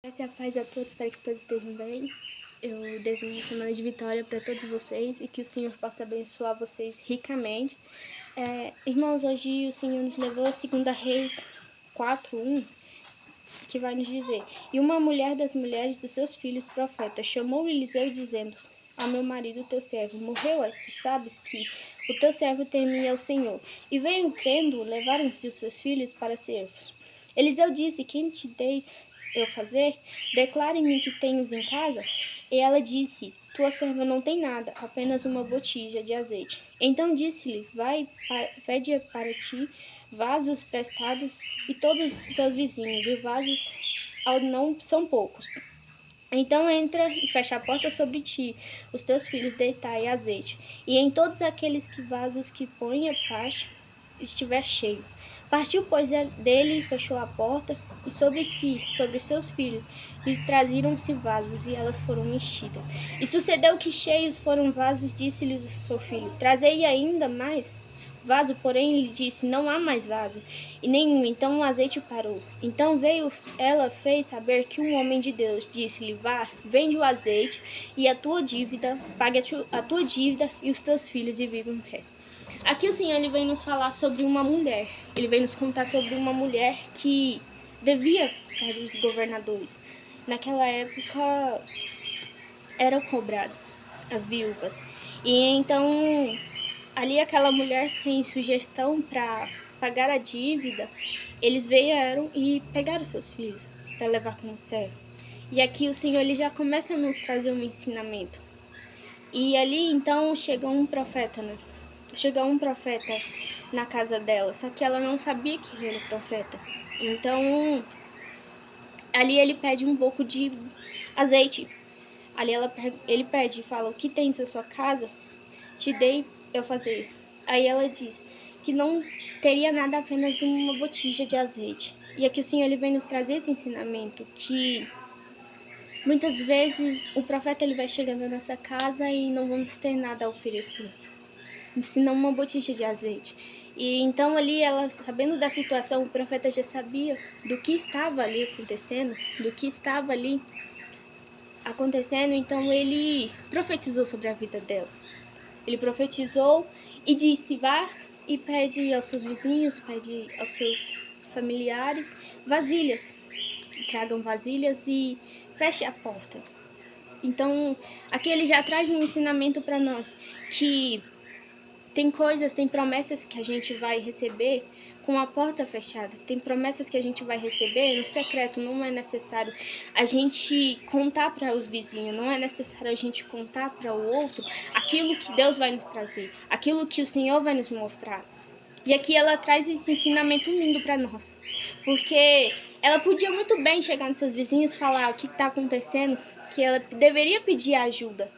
Graças e a paz a todos, espero que todos estejam bem. Eu desejo uma semana de vitória para todos vocês e que o Senhor possa abençoar vocês ricamente. Irmãos, hoje o Senhor nos levou a 2 Reis 4:1, que vai nos dizer: E uma mulher das mulheres dos seus filhos, profeta, chamou Eliseu dizendo: Ao meu marido, teu servo, morreu, tu sabes que o teu servo temia ao Senhor. E veio crendo, levaram-se os seus filhos para servos. Eliseu disse: Quem te deis eu fazer? Declare-me que tens em casa. E ela disse: Tua serva não tem nada, apenas uma botija de azeite. Então disse-lhe: Vai, pede para ti vasos prestados e todos os seus vizinhos, e vasos não são poucos. Então entra e fecha a porta sobre ti, os teus filhos deitai azeite, e em todos aqueles vasos que põe a parte estiver cheio. Partiu, pois, dele e fechou a porta, e sobre si, sobre os seus filhos, lhe traziram-se vasos, e elas foram enchidas. E sucedeu que cheios foram vasos, disse-lhe o seu filho: Trazei ainda mais vaso, porém lhe disse: Não há mais vaso, e nenhum. Então o azeite parou. Então veio, ela fez saber que um homem de Deus disse-lhe: Vá, vende o azeite e a tua dívida, pague a tua dívida e os teus filhos e vive o resto. Aqui o Senhor ele vem nos falar sobre uma mulher. Ele vem nos contar sobre uma mulher que devia para os governadores. Naquela época era cobrado as viúvas. E então ali aquela mulher sem sugestão para pagar a dívida, eles vieram e pegaram seus filhos para levar como servo. E aqui o Senhor ele já começa a nos trazer um ensinamento. E ali então chega um profeta, né? Chega um profeta na casa dela, só que ela não sabia que ele era profeta. Então ali ele pede um pouco de azeite. Ali ele pede e fala: O que tens na sua casa? Te dei eu fazer. Aí ela diz que não teria nada, apenas uma botija de azeite. E aqui o Senhor ele vem nos trazer esse ensinamento, que muitas vezes o profeta ele vai chegando na nossa casa e não vamos ter nada a oferecer, senão uma botija de azeite. E então ali ela, sabendo da situação, o profeta já sabia do que estava ali acontecendo, então ele profetizou sobre a vida dela. Ele profetizou e disse: Vá e pede aos seus vizinhos, pede aos seus familiares vasilhas. Tragam vasilhas e feche a porta. Então, aqui ele já traz um ensinamento para nós, que tem promessas que a gente vai receber com a porta fechada. Tem promessas que a gente vai receber no secreto. Não é necessário a gente contar para os vizinhos, não é necessário a gente contar para o outro aquilo que Deus vai nos trazer, aquilo que o Senhor vai nos mostrar. E aqui ela traz esse ensinamento lindo para nós, porque ela podia muito bem chegar nos seus vizinhos e falar o que está acontecendo, que ela deveria pedir ajuda.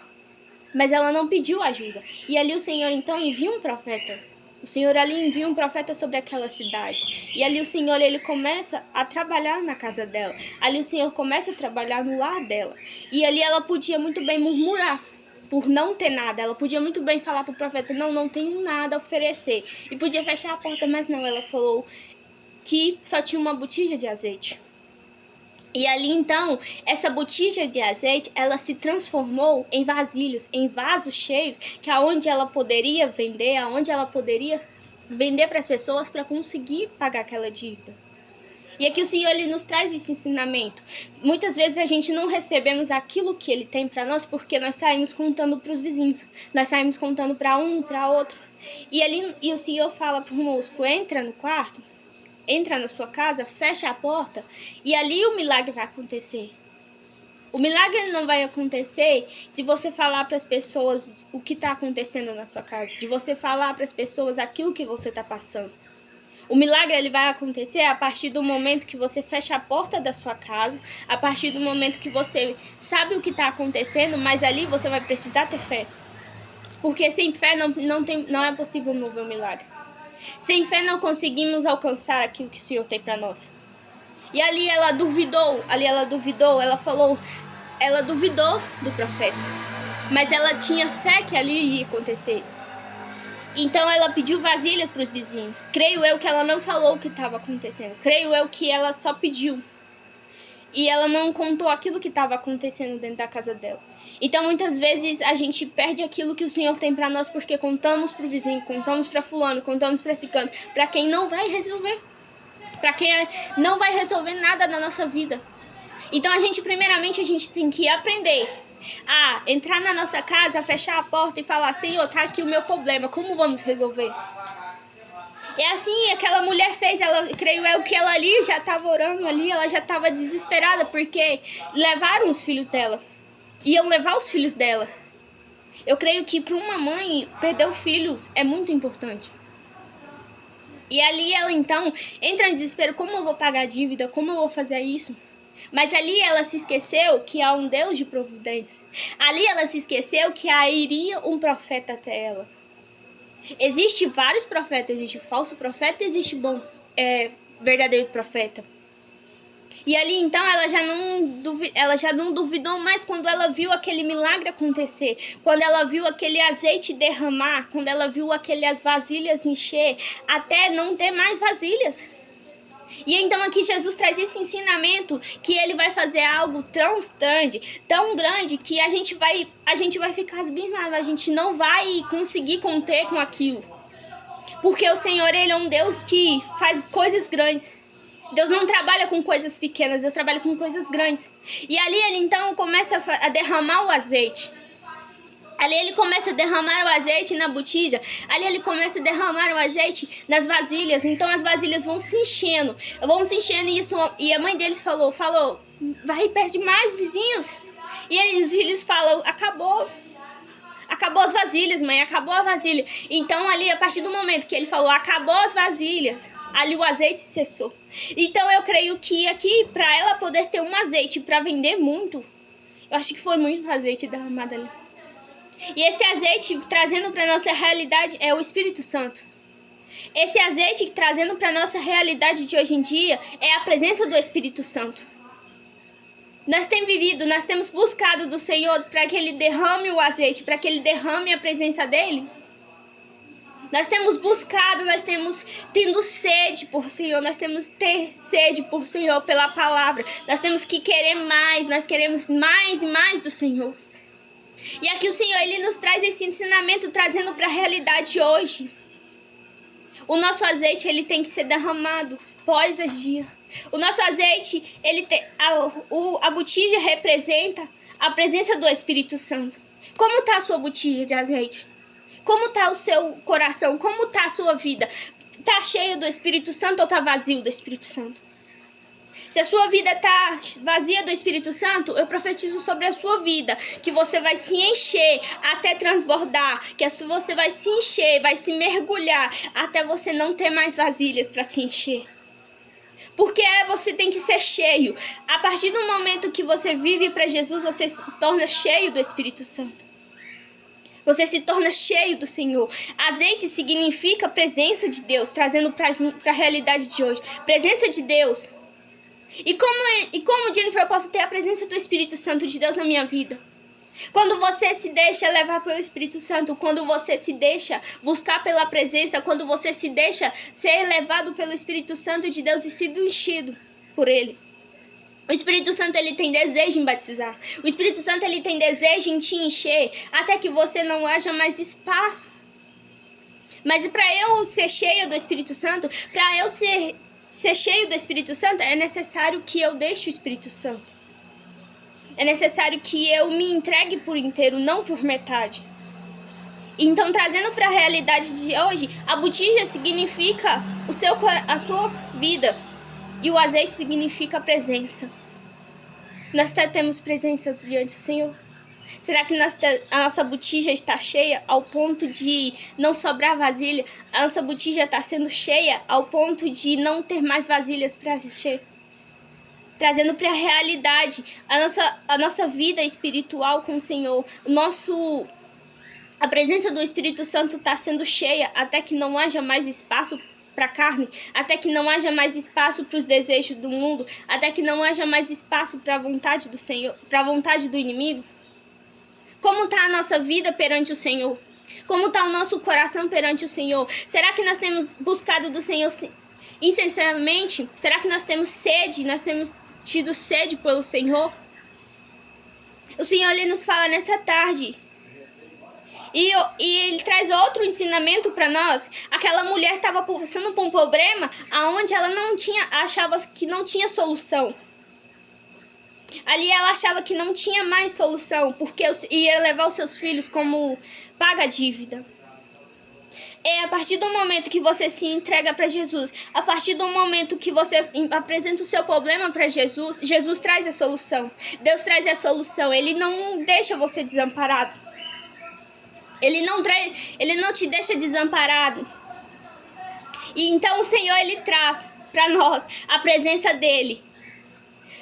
Mas ela não pediu ajuda. E ali o Senhor então envia um profeta. O Senhor ali envia um profeta sobre aquela cidade. E ali o Senhor ele começa a trabalhar na casa dela. Ali o Senhor começa a trabalhar no lar dela. E ali ela podia muito bem murmurar por não ter nada. Ela podia muito bem falar para o profeta: não tenho nada a oferecer. E podia fechar a porta, mas não. Ela falou que só tinha uma botija de azeite. E ali então, essa botija de azeite, ela se transformou em vasilhos, em vasos cheios, que aonde ela poderia vender, para as pessoas para conseguir pagar aquela dívida. E aqui o Senhor ele nos traz esse ensinamento. Muitas vezes a gente não recebemos aquilo que ele tem para nós porque nós saímos contando para os vizinhos, nós saímos contando para um, para outro. E o Senhor fala para o moço: entra no quarto, entra na sua casa, fecha a porta e ali o milagre vai acontecer. O milagre não vai acontecer de você falar para as pessoas o que está acontecendo na sua casa, de você falar para as pessoas aquilo que você está passando. O milagre ele vai acontecer a partir do momento que você fecha a porta da sua casa, a partir do momento que você sabe o que está acontecendo, mas ali você vai precisar ter fé. Porque sem fé não é possível mover um milagre. Sem fé não conseguimos alcançar aquilo que o Senhor tem para nós. E ali ela duvidou, ela duvidou do profeta. Mas ela tinha fé que ali ia acontecer. Então ela pediu vasilhas para os vizinhos. Creio eu que ela não falou o que estava acontecendo. Creio eu que ela só pediu. e ela não contou aquilo que estava acontecendo dentro da casa dela. Então, muitas vezes, a gente perde aquilo que o Senhor tem para nós porque contamos para o vizinho, contamos para fulano, contamos para ciclano, para quem não vai resolver. Para quem não vai resolver nada na nossa vida. Então, primeiramente, a gente tem que aprender a entrar na nossa casa, fechar a porta e falar: Senhor, tá aqui o meu problema, como vamos resolver? É assim, aquela mulher fez, creio eu que ela ali já estava orando ali, ela já estava desesperada, porque levaram os filhos dela, iam levar os filhos dela. Eu creio que para uma mãe, perder o filho é muito importante. E ali ela então entra em desespero: como eu vou pagar a dívida, como eu vou fazer isso? Mas ali ela se esqueceu que há um Deus de providência. Ali ela se esqueceu que iria um profeta até ela. Existe vários profetas, existe falso profeta, existe verdadeiro profeta. E ali então ela já não duvidou mais quando ela viu aquele milagre acontecer, quando ela viu aquele azeite derramar, quando ela viu aquelas vasilhas encher, até não ter mais vasilhas. E então aqui Jesus traz esse ensinamento que ele vai fazer algo tão grande, que a gente vai ficar abismado, a gente não vai conseguir conter com aquilo. Porque o Senhor, ele é um Deus que faz coisas grandes. Deus não trabalha com coisas pequenas, Deus trabalha com coisas grandes. E ali ele então começa a derramar o azeite. Ali ele começa a derramar o azeite na botija. Ali ele começa a derramar o azeite nas vasilhas. Então as vasilhas vão se enchendo. E a mãe deles falou, vai, pede mais, vizinhos. E os filhos falam: acabou as vasilhas, mãe, acabou a vasilha. Então ali, a partir do momento que ele falou: acabou as vasilhas, ali o azeite cessou. Então eu creio que aqui, para ela poder ter um azeite para vender muito, eu acho que foi muito azeite derramado ali. E esse azeite trazendo para nossa realidade é o Espírito Santo. Esse azeite trazendo para nossa realidade de hoje em dia é a presença do Espírito Santo. Nós temos buscado do Senhor para que Ele derrame o azeite, para que Ele derrame a presença dEle. Nós temos buscado, nós temos tendo sede por Senhor, nós temos ter sede por Senhor pela palavra. Nós temos que querer mais, nós queremos mais e mais do Senhor. E aqui o Senhor, Ele nos traz esse ensinamento, trazendo para a realidade hoje. O nosso azeite, ele tem que ser derramado pós as dias. O nosso azeite, a botija representa a presença do Espírito Santo. Como está a sua botija de azeite? Como está o seu coração? Como está a sua vida? Está cheia do Espírito Santo ou está vazio do Espírito Santo? Se a sua vida está vazia do Espírito Santo, eu profetizo sobre a sua vida que você vai se encher até transbordar, que você vai se encher, vai se mergulhar até você não ter mais vasilhas para se encher. Porque você tem que ser cheio. A partir do momento que você vive para Jesus, você se torna cheio do Espírito Santo. Você se torna cheio do Senhor. Azeite significa presença de Deus, trazendo para a realidade de hoje. Presença de Deus. E como, Jennifer, eu posso ter a presença do Espírito Santo de Deus na minha vida? Quando você se deixa levar pelo Espírito Santo, quando você se deixa buscar pela presença, quando você se deixa ser levado pelo Espírito Santo de Deus e sido enchido por Ele. O Espírito Santo, ele tem desejo em batizar. O Espírito Santo, ele tem desejo em te encher, até que você não haja mais espaço. Mas para eu ser cheia do Espírito Santo, para eu ser cheio do Espírito Santo, é necessário que eu deixe o Espírito Santo. É necessário que eu me entregue por inteiro, não por metade. Então, trazendo para a realidade de hoje, a botija significa a sua vida. E o azeite significa a presença. Nós temos presença diante do Senhor? Será que a nossa botija está cheia ao ponto de não sobrar vasilha? A nossa botija está sendo cheia ao ponto de não ter mais vasilhas para encher? Trazendo para a realidade a nossa vida espiritual com o Senhor. A presença do Espírito Santo está sendo cheia até que não haja mais espaço para a carne, até que não haja mais espaço para os desejos do mundo, até que não haja mais espaço para a vontade do Senhor, para a vontade do inimigo. Como está a nossa vida perante o Senhor? Como está o nosso coração perante o Senhor? Será que nós temos buscado do Senhor incessantemente? Será que nós temos sede? Nós temos tido sede pelo Senhor? O Senhor ele nos fala nessa tarde. E ele traz outro ensinamento para nós. Aquela mulher estava passando por um problema aonde ela achava que não tinha solução. Ali ela achava que não tinha mais solução, porque ia levar os seus filhos como paga dívida. É a partir do momento que você se entrega para Jesus, a partir do momento que você apresenta o seu problema para Jesus, Jesus traz a solução. Deus traz a solução. Ele não deixa você desamparado. Ele não te deixa desamparado. E então o Senhor ele traz para nós a presença dele.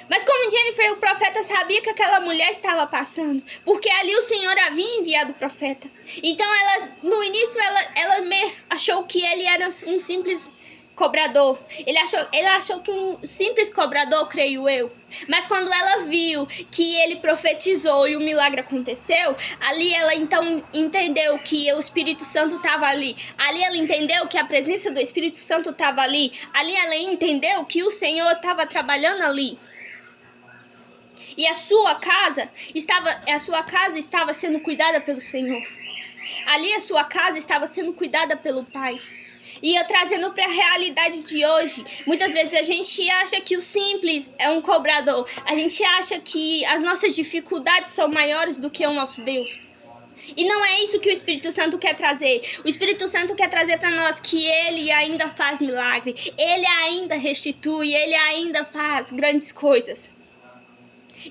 Mas como Jennifer, o profeta sabia que aquela mulher estava passando, porque ali o Senhor havia enviado o profeta. Então no início ela achou que ele era um simples cobrador. Ele achou que um simples cobrador, creio eu. Mas quando ela viu que ele profetizou e o milagre aconteceu, ali ela então entendeu que o Espírito Santo estava ali. Ali ela entendeu que a presença do Espírito Santo estava ali. Ali ela entendeu que o Senhor estava trabalhando ali. E a sua casa estava sendo cuidada pelo Senhor. Ali a sua casa estava sendo cuidada pelo Pai. E eu trazendo para a realidade de hoje, muitas vezes a gente acha que o simples é um cobrador. A gente acha que as nossas dificuldades são maiores do que o nosso Deus. E não é isso que o Espírito Santo quer trazer. O Espírito Santo quer trazer para nós que Ele ainda faz milagre. Ele ainda restitui, Ele ainda faz grandes coisas.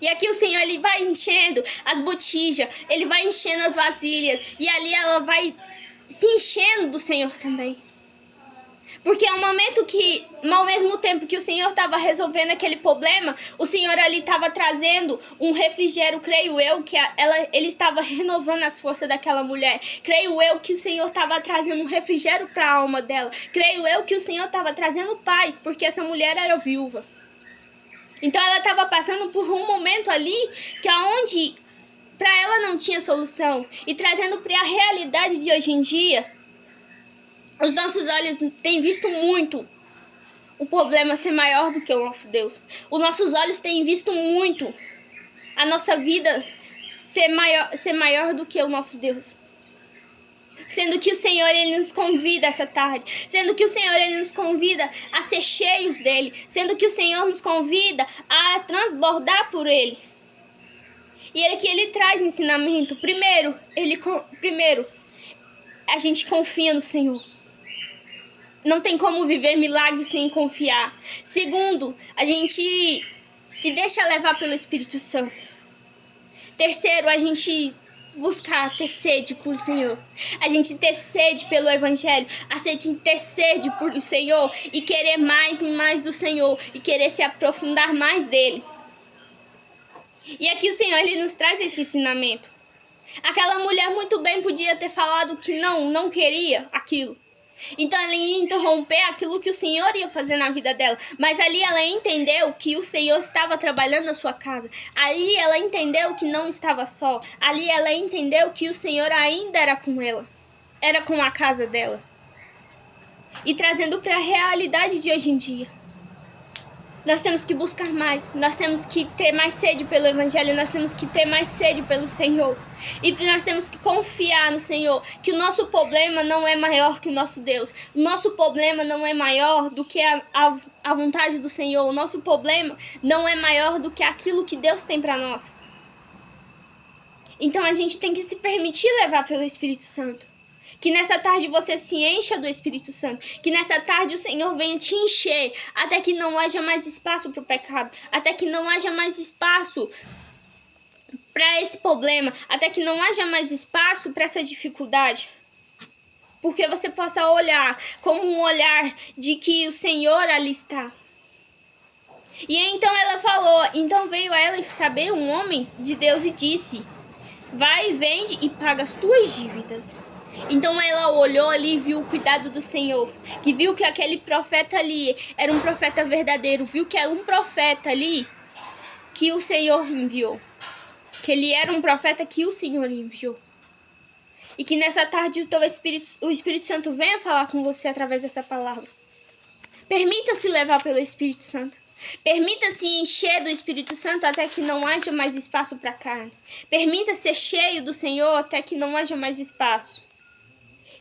E aqui o Senhor ele vai enchendo as botijas, ele vai enchendo as vasilhas. E ali ela vai se enchendo do Senhor também. Porque é um momento que, ao mesmo tempo que o Senhor estava resolvendo aquele problema, o Senhor ali estava trazendo um refrigério, creio eu, que ele estava renovando as forças daquela mulher. Creio eu que o Senhor estava trazendo um refrigério para a alma dela. Creio eu que o Senhor estava trazendo paz, porque essa mulher era viúva. Então ela estava passando por um momento ali que aonde para ela não tinha solução. E trazendo para a realidade de hoje em dia, os nossos olhos têm visto muito o problema ser maior do que o nosso Deus. Os nossos olhos têm visto muito a nossa vida ser maior do que o nosso Deus. Sendo que o Senhor ele nos convida essa tarde. Sendo que o Senhor ele nos convida a ser cheios dele. Sendo que o Senhor nos convida a transbordar por ele. E aqui ele traz ensinamento. Primeiro, a gente confia no Senhor. Não tem como viver milagre sem confiar. Segundo, a gente se deixa levar pelo Espírito Santo. Terceiro, a gente buscar ter sede por Senhor. A gente ter sede pelo Evangelho. A gente ter sede por o Senhor. E querer mais e mais do Senhor. E querer se aprofundar mais dele. E aqui o Senhor ele nos traz esse ensinamento. Aquela mulher muito bem podia ter falado que não queria aquilo. Então ela ia interromper aquilo que o Senhor ia fazer na vida dela. Mas ali ela entendeu que o Senhor estava trabalhando na sua casa. Ali ela entendeu que não estava só. Ali ela entendeu que o Senhor ainda era com ela. Era com a casa dela. E trazendo para a realidade de hoje em dia. Nós temos que buscar mais. Nós temos que ter mais sede pelo Evangelho. Nós temos que ter mais sede pelo Senhor. E nós temos que confiar no Senhor. Que o nosso problema não é maior que o nosso Deus. O nosso problema não é maior do que a vontade do Senhor. O nosso problema não é maior do que aquilo que Deus tem para nós. Então a gente tem que se permitir levar pelo Espírito Santo. Que nessa tarde você se encha do Espírito Santo. Que nessa tarde o Senhor venha te encher. Até que não haja mais espaço para o pecado. Até que não haja mais espaço para esse problema. Até que não haja mais espaço para essa dificuldade. Porque você possa olhar como um olhar de que o Senhor ali está. E então ela falou. Então veio a ela saber um homem de Deus e disse: vai, vende e paga as tuas dívidas. Então ela olhou ali e viu o cuidado do Senhor. Que viu que aquele profeta ali era um profeta verdadeiro. Viu que era um profeta ali que o Senhor enviou. Que ele era um profeta que o Senhor enviou. E que nessa tarde o Espírito Santo venha falar com você através dessa palavra. Permita-se levar pelo Espírito Santo. Permita-se encher do Espírito Santo até que não haja mais espaço para a carne. Permita ser cheio do Senhor até que não haja mais espaço.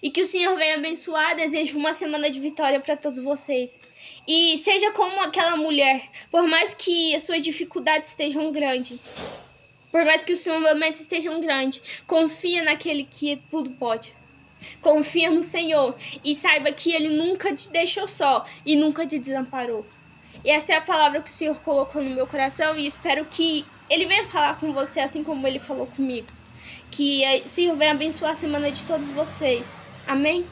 E que o Senhor venha abençoar. Desejo uma semana de vitória para todos vocês. E seja como aquela mulher. Por mais que as suas dificuldades estejam grandes, por mais que os seus momentos estejam grandes, confia naquele que tudo pode. Confia no Senhor e saiba que Ele nunca te deixou só e nunca te desamparou. E essa é a palavra que o Senhor colocou no meu coração e espero que Ele venha falar com você assim como Ele falou comigo. Que o Senhor venha abençoar a semana de todos vocês. Amém?